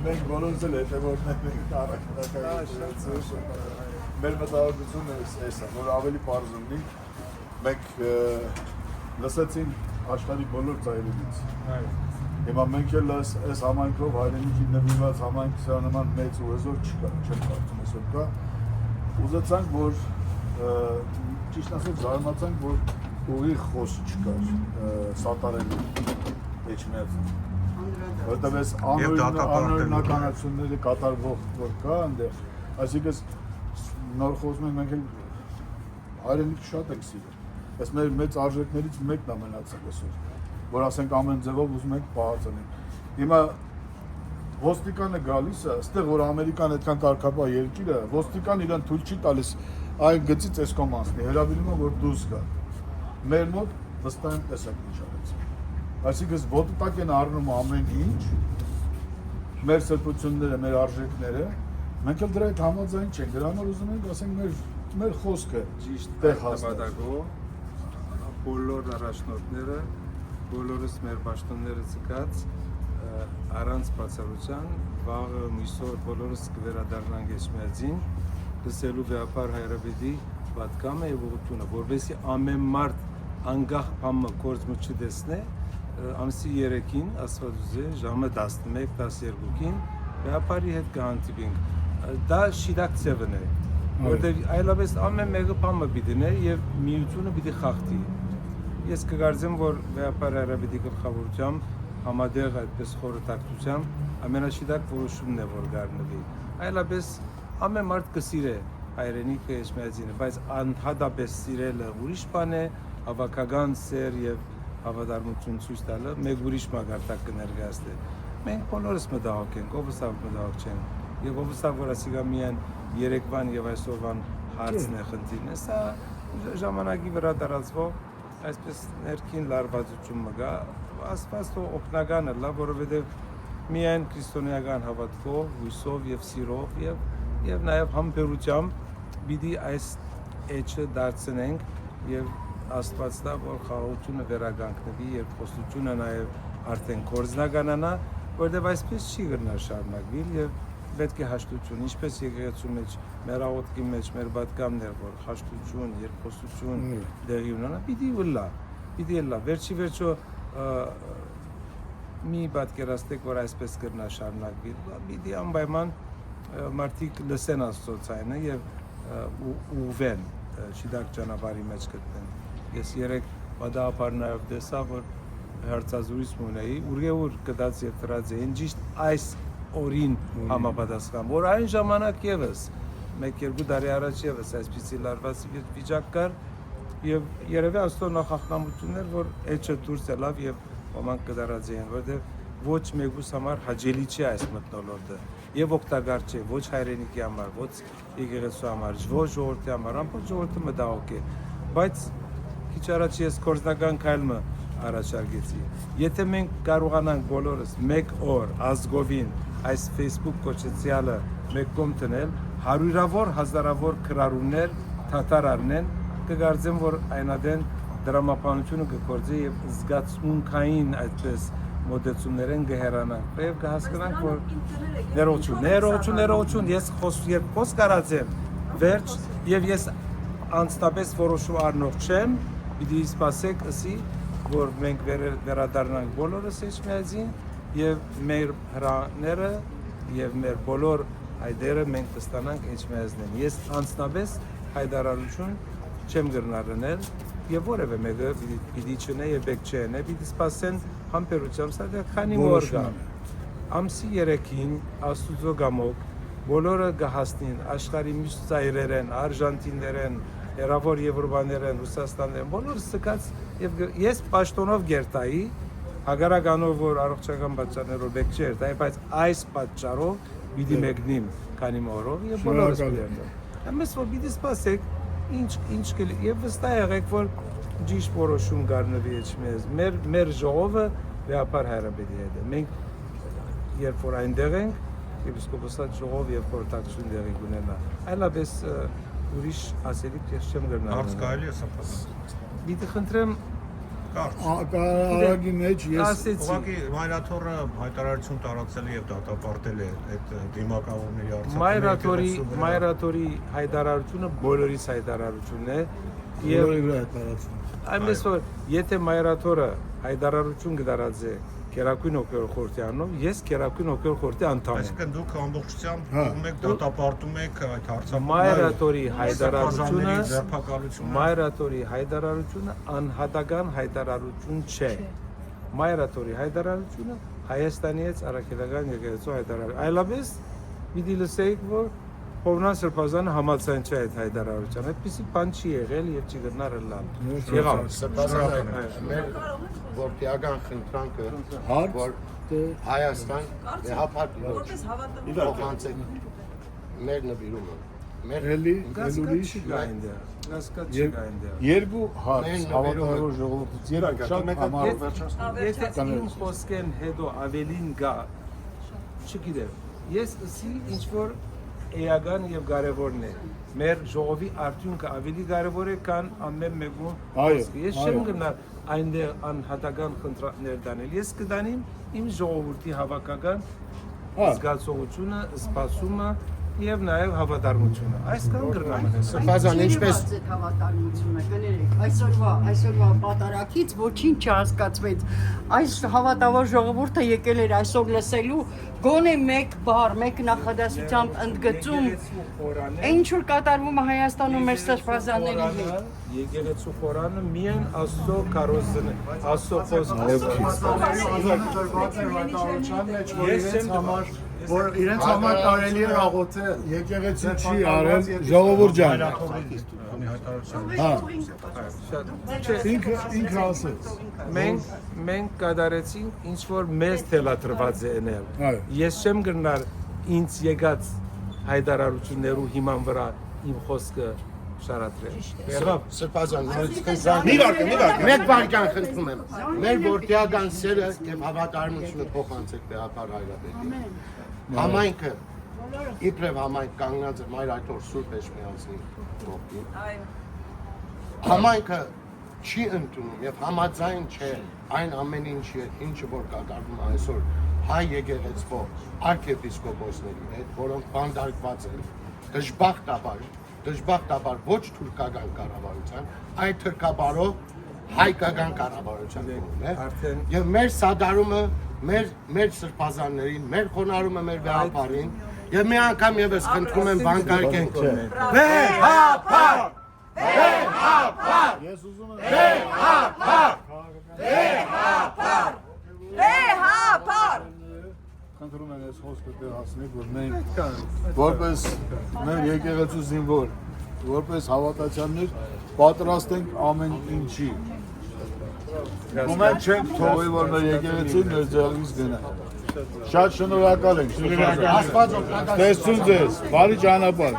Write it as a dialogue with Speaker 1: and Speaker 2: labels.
Speaker 1: մենք բոլորս էլ հետևորդներ ենք առաքելակայություն։ Մեր մտահոգությունը էս է, որ ավելի պարզ լինի, մենք լսեցին աշխարհի բոլոր ծայրերից։ Հիմա մենք էլ այս համայնքով հայրենիքի նվիրված համայնք սա նման մեծ ու հզոր չկա, չեմ կարծում այսօր կա։ Ուզեցանք, որ ճիշտ ասած զարմացանք, որ ուղիղ խոսք չկար սատարելու Էջմիածին։ Որտեղ այս անօրինականությունները կատարվող որ կա այնտեղ, այսինքն նոր խոսում ենք մենք էլ հայրենիքը շատ ենք սիրում։ Այս մեր մեծ արժեքներից մեկն է մնացել այսօր, որ ասենք ամեն ձևով ուզում ենք պահածանենք։ Հիմա ոստիկանը գալիս է, այստեղ որ Ամերիկան այդքան կարգապահ երկիր է, ոստիկան իրան թույլ չի տալիս այն գծից այս կողմ անցնի, հրավիրում է որ դուրս գա։ Մեր մոտ վստահ եմ տեսակ ինչ արեցին։ Այսինքն ոտը տակ են առնում ամեն ինչ, մեր սրբությունները, մեր արժեքները, մենք էլ դրա հետ համաձայն չենք, դրա համար ուզում ենք ասենք մեր խոսքը
Speaker 2: ճիշտ
Speaker 1: տեղ հաստատել։
Speaker 2: նպատակով բոլոր առաջնորդները, բոլորս մեր պաշտոնները ցկած առանց բացառության վաղը միսօր բոլորս կվերադառնանք Էջմիածին, լսելու վեհապար Հայրապետի պատգամը եւ ուղղությունը, որովհետեւ ամեն մարդ անգախ բամը կորձը չտեսնե, ամսի 3-ին ասվածուզե ժամը 11-12-ին վեհապարի հետ կհանդիպենք։ Դա շիրակ ծևն է, որտեղ այլապես ամեն մեկը բամը պիտի եւ միությունը պիտի խախտի։ Ես կգարձեմ, որ վեհապար Հայրապետի գլխավորությամբ համադեղ այդպես խորհրդակցությամբ ամենաշիրակ որոշումն է որ գարնվի։ Այլապես ամեն մարդ կսիրե հայրենիքը Էջմիածինը, բայց անհատապես սիրելը ուրիշ բան է, հավաքական սեր եւ հավատարմություն ցույց տալը մեկ ուրիշ մագարտակ կներկայացնի։ Մենք բոլորս մտահոգ ենք, ովս մտահոգ չեն։ Եվ ովս որ ասիգա միայն երեկվան եւ այսօրվան հարցն է խնդիրն է, սա ժամանակի վրա տարածվող այսպես ներքին լարվածություն մգա, ասվածը օգնական է, որովհետեւ միայն քրիստոնեական հավատքով, հույսով եւ սիրով եւ նաեւ համբերությամբ պիտի այս էջը դարձնենք եւ Աստված դա որ խաղաղությունը վերականգնվի եւ խոստությունը նաեւ արդեն կորզնականանա, որտեղ այսպես չի գնա շարունակվել եւ պետք է հաշտություն, ինչպես եկեղեցու մեջ, մեր աղոթքի մեջ, մեր պատգամներ, որ հաշտություն, երկխոսություն դեղի ունենա, պիտի լա, վերջի վերջո մի պատկերացնեք, որ այսպես կգնա շարունակվել, պիտի անպայման մարդիկ լսեն Աստծո ձայնը եւ ուղղվեն շիդակ ճանապարհի մեջ գտնեն։ Ես երեք պատահաբար նաեւ տեսա, որ հարցազրույց ունեի, ուր կդած եւ դրած էին ճիշտ այս օրին համապատասխան, որ այն ժամանակ եւս 1-2 տարի առաջ եւս այսպիսի լարված վիճակ կար եւ երևի Աստծո նախախնամություններ, որ էջը դուրս ելավ եւ ոմանք կդարած էին, որտեղ ոչ մեկուս համար հաճելի չի այս մթնոլորտը եւ օգտակար չէ ոչ հայրենիքի համար, ոչ եկեղեցու համար, ոչ ժողովրդի համար, ամբողջ ժողովուրդը մտահոգ է, բայց քիչ առաջ ես կորզնական քայլը առաջարկեցի։ Եթե մենք կարողանանք բոլորս մեկ օր ազգովին այս Facebook կոչեցյալը մեկ կողմ տնել, հարյուրավոր հազարավոր քրարումներ թաթար առնեն, կգարձեմ, որ այնադեն դրամապանությունը կգործի եւ զգացմունքային այդպես մոդեցումներեն կհեռանանք եւ կհասկանանք, որ ներողություն, ես խոսք արածեմ, վերջ եւ ես անձնապես որոշում առնող չեմ, պիտի սպասեք ասի, որ մենք վերադառնանք բոլորս Էջմիածին եւ մեր հրաները եւ մեր բոլոր հայդերը մենք կստանանք Էջմիածին։ Ես անձնապես հայտարարություն չեմ գրնարնել եւ որևէ մեկը պիտի չնե եւ բեք չենե, պիտի սպասեն համբերությամբ, սա քանի օր կա։ Ամսի 3-ին Աստուծո գամոք բոլորը կհասնին աշխարհի մյուս ծայրերեն, արժանտիներեն, հերավոր Եվրոպաներեն, Ռուսաստաններեն, բոլորս սկաց եւ ես պաշտոնով գերտայի, հագարականով որ առողջական պատճառներով բեք չէր, բայց այս պատճառով պիտի մեկնիմ քանի օրով եւ բոլորս պիտի։ Ամենս որ պիտի սպասեք ինչ կլինի եւ վստահ եղեք որ ճիշտ որոշում կառնվի Էջմիած մեր ժողովը վեհապար Հայրապետի հետ է մենք երբ որ այնտեղ ենք եպիսկոպոսատ ժողով եւ խորհրդակցություն դեղի կունենա այլապես ուրիշ ասելիք ես չեմ գտնա
Speaker 3: Արց կարելի է սփռնել
Speaker 2: Պիտի խնդրեմ
Speaker 1: Արագի մեջ ես
Speaker 3: ասեցի
Speaker 4: Ուղղակի մայրաթորը հայտարարություն տարածել է եւ դատապարտել է այդ դիմակավորների
Speaker 3: մայրաթորի հայտարարությունը բոլորիս հայտարարությունն է եւ
Speaker 1: բոլորի վրա տարածում։
Speaker 3: այնպես որ եթե մայրաթորը հայտարարություն կդարածե Գերագույն օգնական խորհրդի անունով, ես Գերագույն օգնական խորհրդի անդամ եմ։
Speaker 4: Այսինքն դուք ամբողջությամբ կողմ եք դատապարտում եք այդ հարցը։
Speaker 3: Մայրաթորի հայտարարությունը անհատական հայտարարություն չէ։ Մայրաթորի հայտարարությունը Հայաստանից Արաքելական եկեղեցու հայտարարություն։ Այլապես պիտի լսեիք, որ Հովնան Սրբազանը համաձայն չէ այդ հայտարարության։ Այդպիսի բան չի եղել եւ չի գտնար լավ։ Եղավ։
Speaker 5: Սրբազանը մեր որդիական խնդրանքը որ Հայաստան հապարտ փոխանցեք մեր նվիրումը մեր
Speaker 1: ուրիշ երկու հարց հավաքավոր ժողովրդից երեք շատ համառ
Speaker 3: Եթե իմ խոսքեն հետո ավելին գա, չգիտեմ, ես ասի ինչ-որ էական եւ կարեւորն է։ Մեր ժողովի արդյունքը ավելի կարեւոր է, քան ամեն մեկում խոսքը։ Ես չեմ գնալ այնտեղ անհատական խնդրանքներ դանել։ Ես կդանեմ իմ ժողովրդի հավաքական զգացողությունը, սպասումը եւ նաեւ հավատարմությունը։ Այսքան գրկամն
Speaker 5: Սրբազան ինչպես
Speaker 6: հավատարմությունը կներեք այսօրվա պատարակից ոչինչ չհասկացվեց այս հավատավոր ժողովուրդը եկել էր այսօր լսելու գոնե մեկ բառ մեկ նախադասությամբ ընդգծում ինչ որ կատարվում է Հայաստանում մեր սրբազանների հետ
Speaker 3: Եկեղեցու խորանը միայն Աստծո կարոզն է Աստծո խոսքը
Speaker 1: որ իրենց համար կարելի է աղոթել եկեղեցին չի արել ժողովուրդ ջան ինքը ասեց
Speaker 3: մենք կատարեցինք ինչ որ մեզ թելադրված է eնել ես չեմ գնար ինձ եկած հայտարարություններու հիման վրա իմ խոսքը շարադրել
Speaker 5: Սրբազան մեկ բարգան խնդրում եմ մեր որդիական սերը եւ հավատարմությունը փոխանցեք Բեհապար Հայրապետին Համայնքը իբրև համայնք կանգնած է Մայրաթոր Սուրբ Էջմիածնի կողքին Համայնքը չի ընդունում եւ համաձայն չէ այն ամեն ինչը որ կատարվում է այսօր հայ եկեղեցու arczepiskopos-ների հետ, որոնք բանդարկված են դժբախտաբար ոչ թուրքական կառավարության, այլ թուրքաբարով հայկական կառավարության կողմն է։ Եվ մեր սադարումը մեր սրբազաններին, մեր խոնարհումը մեր վեհապարին, եւ մի անգամ եւս խնդրում եմ բանկարկենք։ Վեհապար! Վեհապար!
Speaker 1: Ես ուզում եմ
Speaker 5: Վեհապար!
Speaker 6: Վեհապար! Վեհապար!
Speaker 1: Խնդրում եմ ես խոսքը դեր հասնեք, որ մենք որպես մեր եկեղեցու զինվոր, որպես հավատացյալներ պատրաստ ենք ամեն ինչի։ Ու մենք չենք թողի, որ մեր եկեղեցին մեր ձեռքից գնա։ Շատ շնորհակալ ենք։ Աստված օգնական։ Տեսություն ձեզ, բարի ճանապարհ։